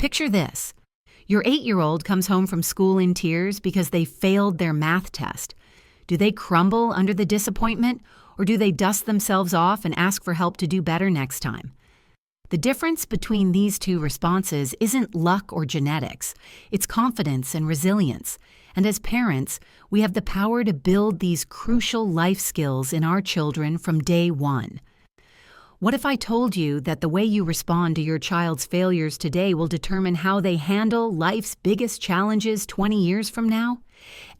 Picture this. Your 8-year-old comes home from school in tears because they failed their math test. Do they crumble under the disappointment, or do they dust themselves off and ask for help to do better next time? The difference between these two responses isn't luck or genetics. It's confidence and resilience. And as parents, we have the power to build these crucial life skills in our children from day one. What if I told you that the way you respond to your child's failures today will determine how they handle life's biggest challenges 20 years from now?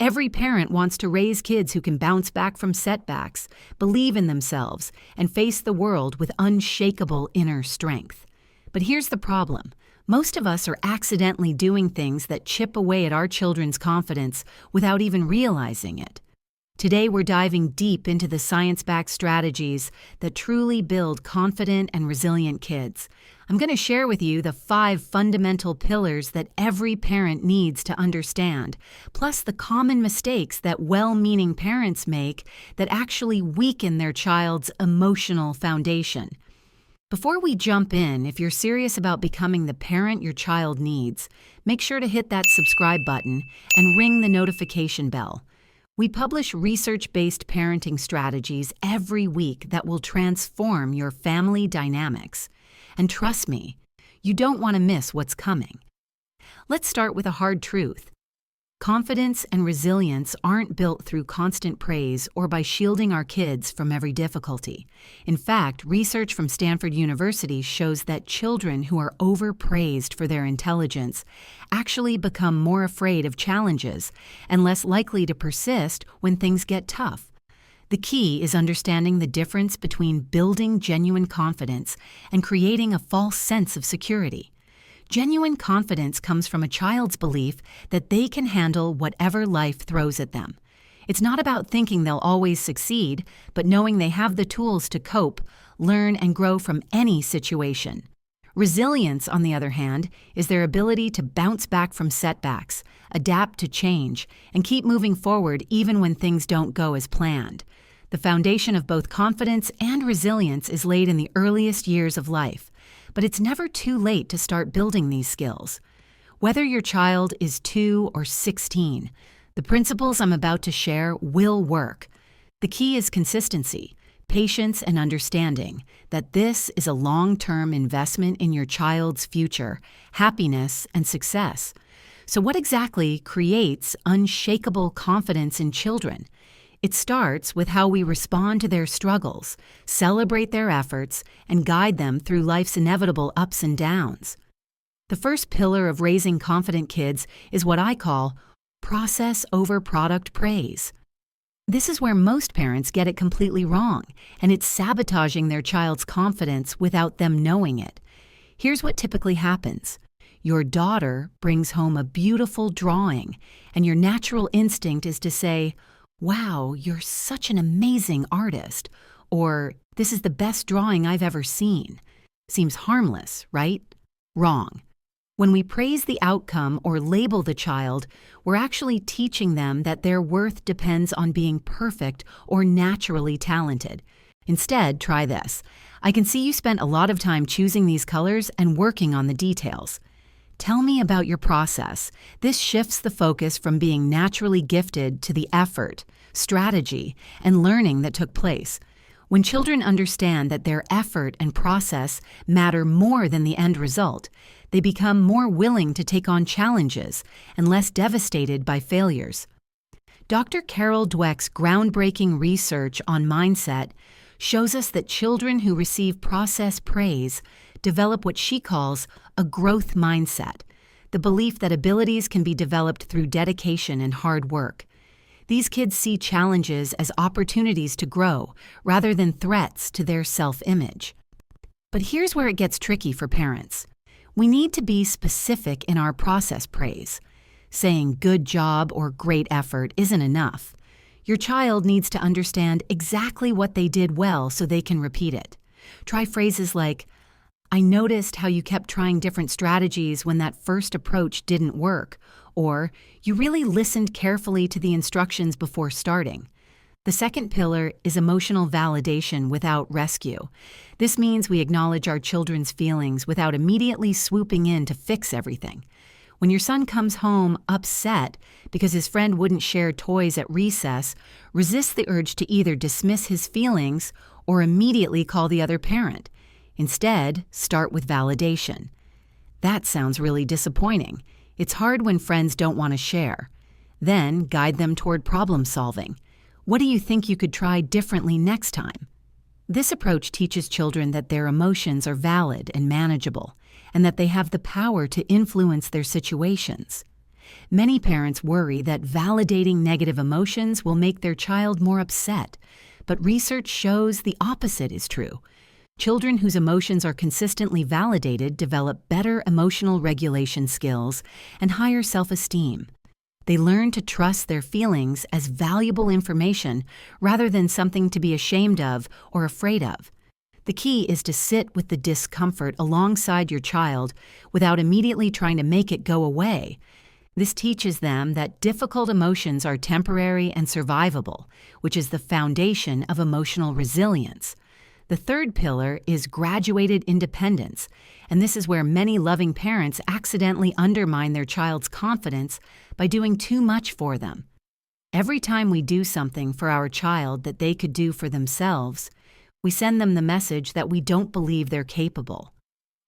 Every parent wants to raise kids who can bounce back from setbacks, believe in themselves, and face the world with unshakable inner strength. But here's the problem. Most of us are accidentally doing things that chip away at our children's confidence without even realizing it. Today, we're diving deep into the science-backed strategies that truly build confident and resilient kids. I'm going to share with you the 5 fundamental pillars that every parent needs to understand, plus the common mistakes that well-meaning parents make that actually weaken their child's emotional foundation. Before we jump in, if you're serious about becoming the parent your child needs, make sure to hit that subscribe button and ring the notification bell. We publish research-based parenting strategies every week that will transform your family dynamics. And trust me, you don't want to miss what's coming. Let's start with a hard truth. Confidence and resilience aren't built through constant praise or by shielding our kids from every difficulty. In fact, research from Stanford University shows that children who are overpraised for their intelligence actually become more afraid of challenges and less likely to persist when things get tough. The key is understanding the difference between building genuine confidence and creating a false sense of security. Genuine confidence comes from a child's belief that they can handle whatever life throws at them. It's not about thinking they'll always succeed, but knowing they have the tools to cope, learn, and grow from any situation. Resilience, on the other hand, is their ability to bounce back from setbacks, adapt to change, and keep moving forward even when things don't go as planned. The foundation of both confidence and resilience is laid in the earliest years of life. But it's never too late to start building these skills. Whether your child is 2 or 16, the principles I'm about to share will work. The key is consistency, patience, and understanding that this is a long-term investment in your child's future, happiness, and success. So what exactly creates unshakable confidence in children? It starts with how we respond to their struggles, celebrate their efforts, and guide them through life's inevitable ups and downs. The first pillar of raising confident kids is what I call process over product praise. This is where most parents get it completely wrong, and it's sabotaging their child's confidence without them knowing it. Here's what typically happens. Your daughter brings home a beautiful drawing, and your natural instinct is to say, "Wow, you're such an amazing artist," or "This is the best drawing I've ever seen." Seems harmless, right? Wrong. When we praise the outcome or label the child, we're actually teaching them that their worth depends on being perfect or naturally talented. Instead, try this. "I can see you spent a lot of time choosing these colors and working on the details. Tell me about your process." This shifts the focus from being naturally gifted to the effort, strategy, and learning that took place. When children understand that their effort and process matter more than the end result, they become more willing to take on challenges and less devastated by failures. Dr. Carol Dweck's groundbreaking research on mindset shows us that children who receive process praise develop what she calls a growth mindset, the belief that abilities can be developed through dedication and hard work. These kids see challenges as opportunities to grow rather than threats to their self-image. But here's where it gets tricky for parents. We need to be specific in our process praise. Saying "good job" or "great effort" isn't enough. Your child needs to understand exactly what they did well so they can repeat it. Try phrases like, "I noticed how you kept trying different strategies when that first approach didn't work," or "you really listened carefully to the instructions before starting." The second pillar is emotional validation without rescue. This means we acknowledge our children's feelings without immediately swooping in to fix everything. When your son comes home upset because his friend wouldn't share toys at recess, resist the urge to either dismiss his feelings or immediately call the other parent. Instead, start with validation. That sounds really disappointing. It's hard when friends don't want to share. Then guide them toward problem solving. What do you think you could try differently next time? This approach teaches children that their emotions are valid and manageable, and that they have the power to influence their situations. Many parents worry that validating negative emotions will make their child more upset, but research shows the opposite is true. Children whose emotions are consistently validated develop better emotional regulation skills and higher self-esteem. They learn to trust their feelings as valuable information rather than something to be ashamed of or afraid of. The key is to sit with the discomfort alongside your child without immediately trying to make it go away. This teaches them that difficult emotions are temporary and survivable, which is the foundation of emotional resilience. The third pillar is graduated independence, and this is where many loving parents accidentally undermine their child's confidence by doing too much for them. Every time we do something for our child that they could do for themselves, we send them the message that we don't believe they're capable.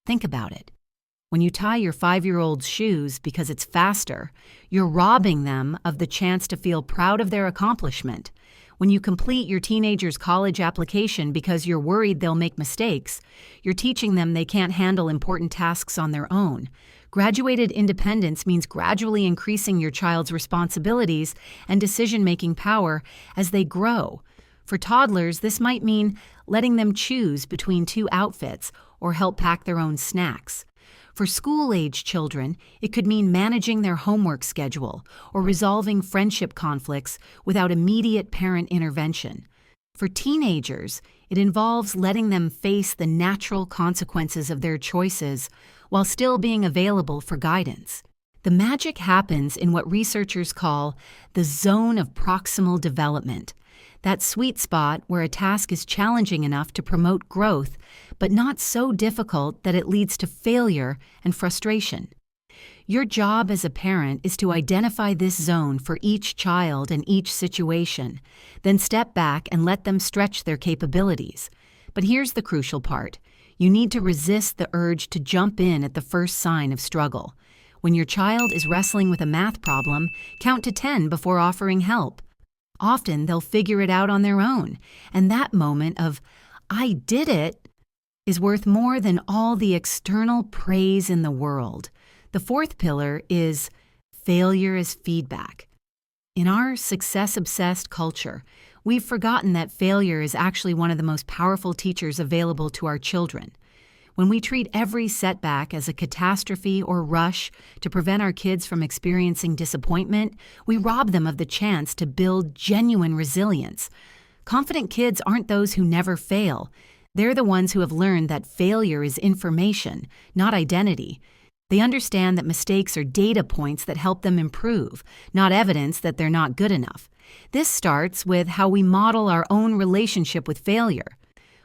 Think about it. When you tie your 5-year-old's shoes because it's faster, you're robbing them of the chance to feel proud of their accomplishment. When you complete your teenager's college application because you're worried they'll make mistakes, you're teaching them they can't handle important tasks on their own. Graduated independence means gradually increasing your child's responsibilities and decision-making power as they grow. For toddlers, this might mean letting them choose between 2 outfits or help pack their own snacks. For school-age children, it could mean managing their homework schedule or resolving friendship conflicts without immediate parent intervention. For teenagers, it involves letting them face the natural consequences of their choices while still being available for guidance. The magic happens in what researchers call the zone of proximal development, that sweet spot where a task is challenging enough to promote growth, but not so difficult that it leads to failure and frustration. Your job as a parent is to identify this zone for each child and each situation, then step back and let them stretch their capabilities. But here's the crucial part. You need to resist the urge to jump in at the first sign of struggle. When your child is wrestling with a math problem, count to 10 before offering help. Often they'll figure it out on their own, and that moment of, "I did it," is worth more than all the external praise in the world. The fourth pillar is failure as feedback. In our success-obsessed culture, we've forgotten that failure is actually one of the most powerful teachers available to our children. When we treat every setback as a catastrophe or rush to prevent our kids from experiencing disappointment, we rob them of the chance to build genuine resilience. Confident kids aren't those who never fail. They're the ones who have learned that failure is information, not identity. They understand that mistakes are data points that help them improve, not evidence that they're not good enough. This starts with how we model our own relationship with failure.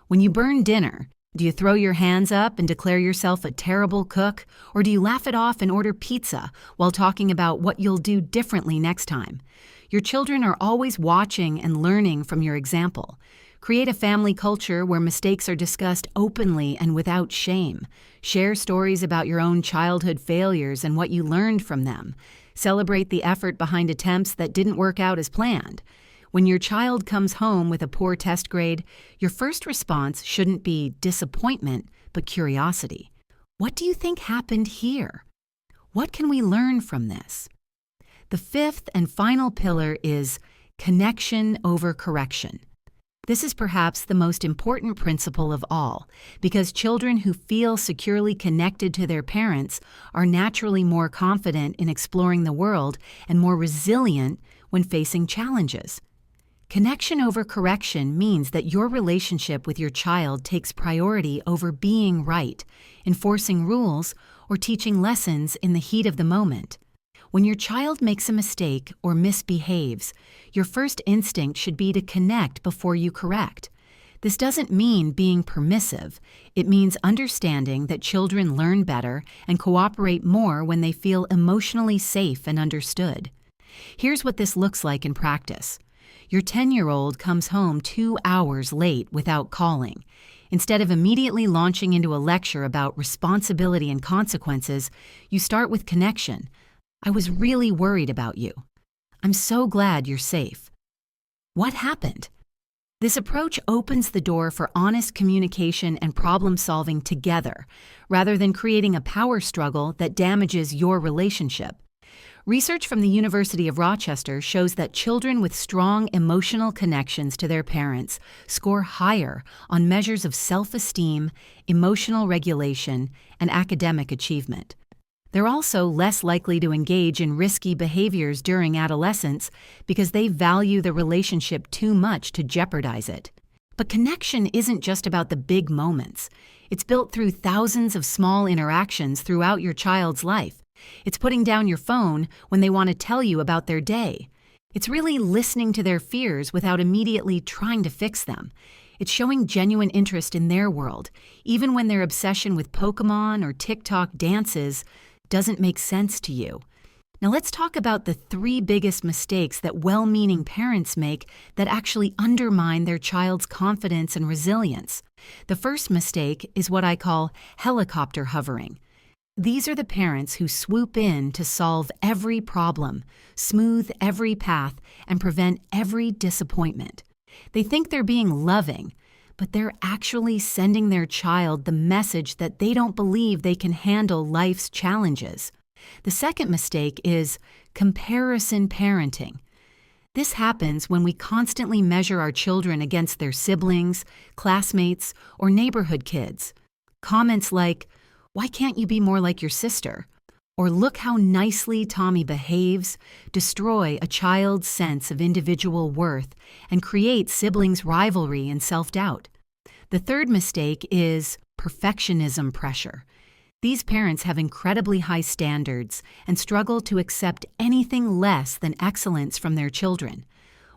When you burn dinner, do you throw your hands up and declare yourself a terrible cook, or do you laugh it off and order pizza while talking about what you'll do differently next time? Your children are always watching and learning from your example. Create a family culture where mistakes are discussed openly and without shame. Share stories about your own childhood failures and what you learned from them. Celebrate the effort behind attempts that didn't work out as planned. When your child comes home with a poor test grade, your first response shouldn't be disappointment, but curiosity. What do you think happened here? What can we learn from this? The fifth and final pillar is connection over correction. This is perhaps the most important principle of all, because children who feel securely connected to their parents are naturally more confident in exploring the world and more resilient when facing challenges. Connection over correction means that your relationship with your child takes priority over being right, enforcing rules, or teaching lessons in the heat of the moment. When your child makes a mistake or misbehaves, your first instinct should be to connect before you correct. This doesn't mean being permissive. It means understanding that children learn better and cooperate more when they feel emotionally safe and understood. Here's what this looks like in practice. Your 10-year-old comes home 2 hours late without calling. Instead of immediately launching into a lecture about responsibility and consequences, you start with connection. I was really worried about you. I'm so glad you're safe. What happened? This approach opens the door for honest communication and problem-solving together, rather than creating a power struggle that damages your relationship. Research from the University of Rochester shows that children with strong emotional connections to their parents score higher on measures of self-esteem, emotional regulation, and academic achievement. They're also less likely to engage in risky behaviors during adolescence because they value the relationship too much to jeopardize it. But connection isn't just about the big moments. It's built through thousands of small interactions throughout your child's life. It's putting down your phone when they want to tell you about their day. It's really listening to their fears without immediately trying to fix them. It's showing genuine interest in their world, even when their obsession with Pokemon or TikTok dances doesn't make sense to you. Now let's talk about the 3 biggest mistakes that well-meaning parents make that actually undermine their child's confidence and resilience. The first mistake is what I call helicopter hovering. These are the parents who swoop in to solve every problem, smooth every path, and prevent every disappointment. They think they're being loving, but they're actually sending their child the message that they don't believe they can handle life's challenges. The second mistake is comparison parenting. This happens when we constantly measure our children against their siblings, classmates, or neighborhood kids. Comments like, "Why can't you be more like your sister?" or "Look how nicely Tommy behaves," destroy a child's sense of individual worth and create siblings' rivalry and self-doubt. The third mistake is perfectionism pressure. These parents have incredibly high standards and struggle to accept anything less than excellence from their children.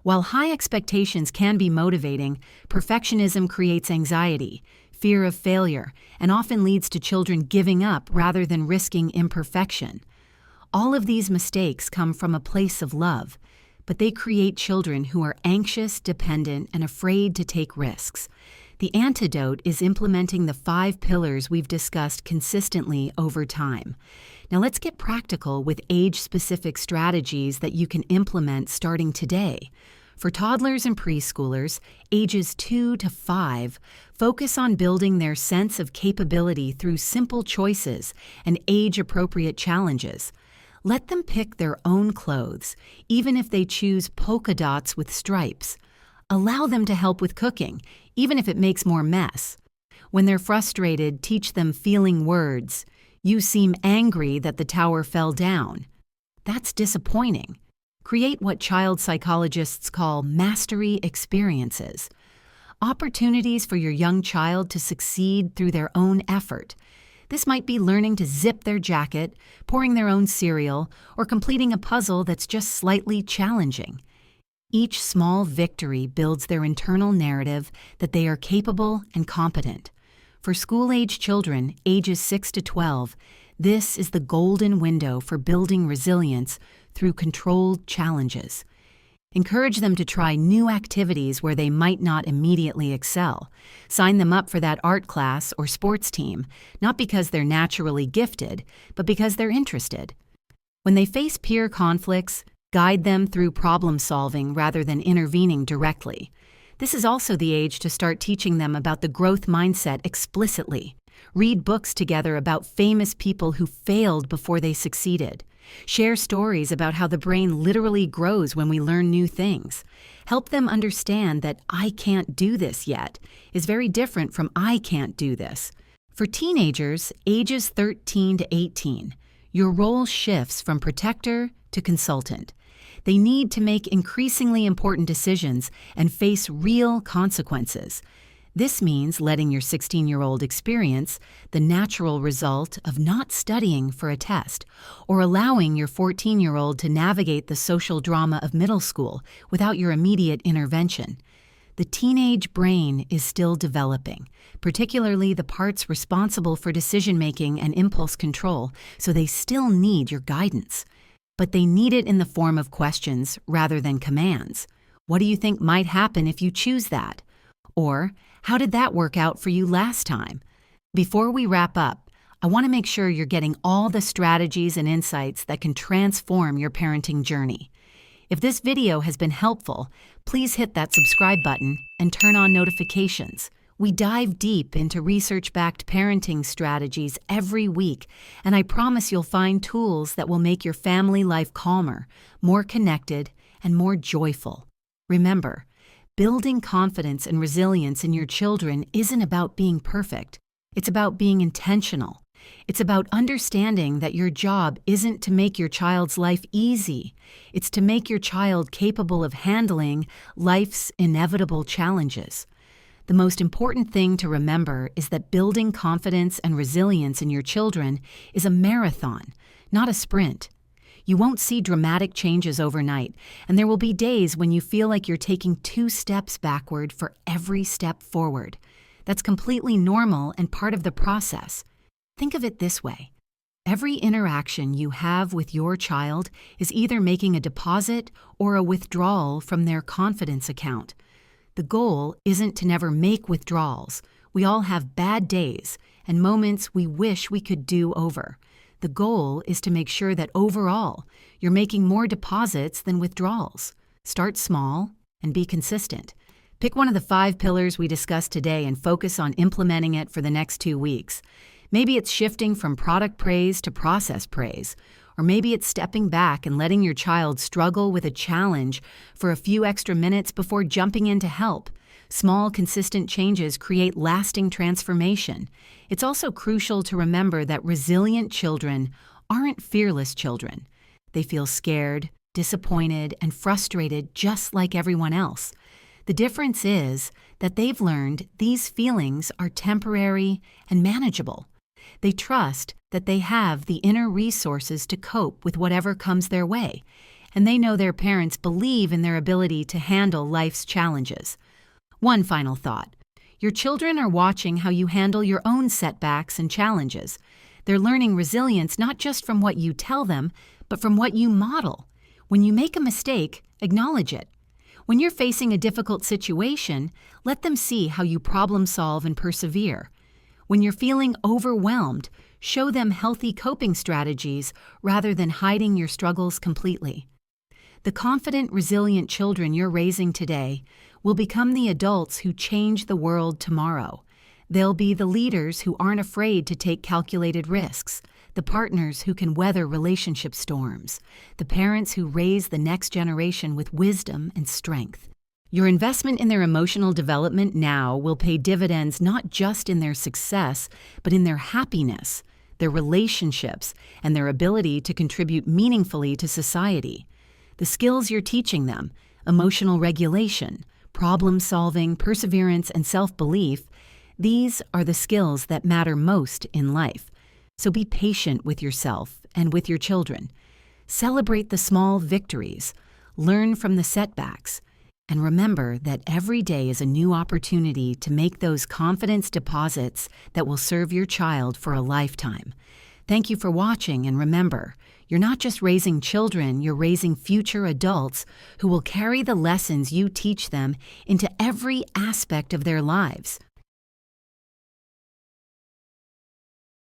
While high expectations can be motivating, perfectionism creates anxiety, fear of failure, and often leads to children giving up rather than risking imperfection. All of these mistakes come from a place of love, but they create children who are anxious, dependent, and afraid to take risks. The antidote is implementing the 5 pillars we've discussed consistently over time. Now let's get practical with age-specific strategies that you can implement starting today. For toddlers and preschoolers, ages 2 to 5, focus on building their sense of capability through simple choices and age-appropriate challenges. Let them pick their own clothes, even if they choose polka dots with stripes. Allow them to help with cooking, even if it makes more mess. When they're frustrated, teach them feeling words. "You seem angry that the tower fell down." That's disappointing. Create what child psychologists call mastery experiences. Opportunities for your young child to succeed through their own effort. This might be learning to zip their jacket, pouring their own cereal, or completing a puzzle that's just slightly challenging. Each small victory builds their internal narrative that they are capable and competent. For school-age children, ages 6 to 12, this is the golden window for building resilience through controlled challenges. Encourage them to try new activities where they might not immediately excel. Sign them up for that art class or sports team, not because they're naturally gifted, but because they're interested. When they face peer conflicts, guide them through problem solving rather than intervening directly. This is also the age to start teaching them about the growth mindset explicitly. Read books together about famous people who failed before they succeeded. Share stories about how the brain literally grows when we learn new things. Help them understand that "I can't do this yet" is very different from "I can't do this." For teenagers, ages 13 to 18, your role shifts from protector to consultant. They need to make increasingly important decisions and face real consequences. This means letting your 16-year-old experience the natural result of not studying for a test, or allowing your 14-year-old to navigate the social drama of middle school without your immediate intervention. The teenage brain is still developing, particularly the parts responsible for decision-making and impulse control, so they still need your guidance. But they need it in the form of questions rather than commands. What do you think might happen if you choose that? Or, how did that work out for you last time? Before we wrap up, I want to make sure you're getting all the strategies and insights that can transform your parenting journey. If this video has been helpful, please hit that subscribe button and turn on notifications. We dive deep into research-backed parenting strategies every week, and I promise you'll find tools that will make your family life calmer, more connected, and more joyful. Remember, building confidence and resilience in your children isn't about being perfect. It's about being intentional. It's about understanding that your job isn't to make your child's life easy. It's to make your child capable of handling life's inevitable challenges. The most important thing to remember is that building confidence and resilience in your children is a marathon, not a sprint. You won't see dramatic changes overnight, and there will be days when you feel like you're taking 2 steps backward for every step forward. That's completely normal and part of the process. Think of it this way. Every interaction you have with your child is either making a deposit or a withdrawal from their confidence account. The goal isn't to never make withdrawals. We all have bad days and moments we wish we could do over. The goal is to make sure that overall, you're making more deposits than withdrawals. Start small and be consistent. Pick one of the 5 pillars we discussed today and focus on implementing it for the next 2 weeks. Maybe it's shifting from product praise to process praise, or maybe it's stepping back and letting your child struggle with a challenge for a few extra minutes before jumping in to help. Small, consistent changes create lasting transformation. It's also crucial to remember that resilient children aren't fearless children. They feel scared, disappointed, and frustrated just like everyone else. The difference is that they've learned these feelings are temporary and manageable. They trust that they have the inner resources to cope with whatever comes their way, and they know their parents believe in their ability to handle life's challenges. One final thought. Your children are watching how you handle your own setbacks and challenges. They're learning resilience not just from what you tell them, but from what you model. When you make a mistake, acknowledge it. When you're facing a difficult situation, let them see how you problem solve and persevere. When you're feeling overwhelmed, show them healthy coping strategies rather than hiding your struggles completely. The confident, resilient children you're raising today will become the adults who change the world tomorrow. They'll be the leaders who aren't afraid to take calculated risks, the partners who can weather relationship storms, the parents who raise the next generation with wisdom and strength. Your investment in their emotional development now will pay dividends not just in their success, but in their happiness, their relationships, and their ability to contribute meaningfully to society. The skills you're teaching them, emotional regulation, problem-solving, perseverance, and self-belief, these are the skills that matter most in life. So be patient with yourself and with your children. Celebrate the small victories, learn from the setbacks, and remember that every day is a new opportunity to make those confidence deposits that will serve your child for a lifetime. Thank you for watching, and remember, you're not just raising children, you're raising future adults who will carry the lessons you teach them into every aspect of their lives.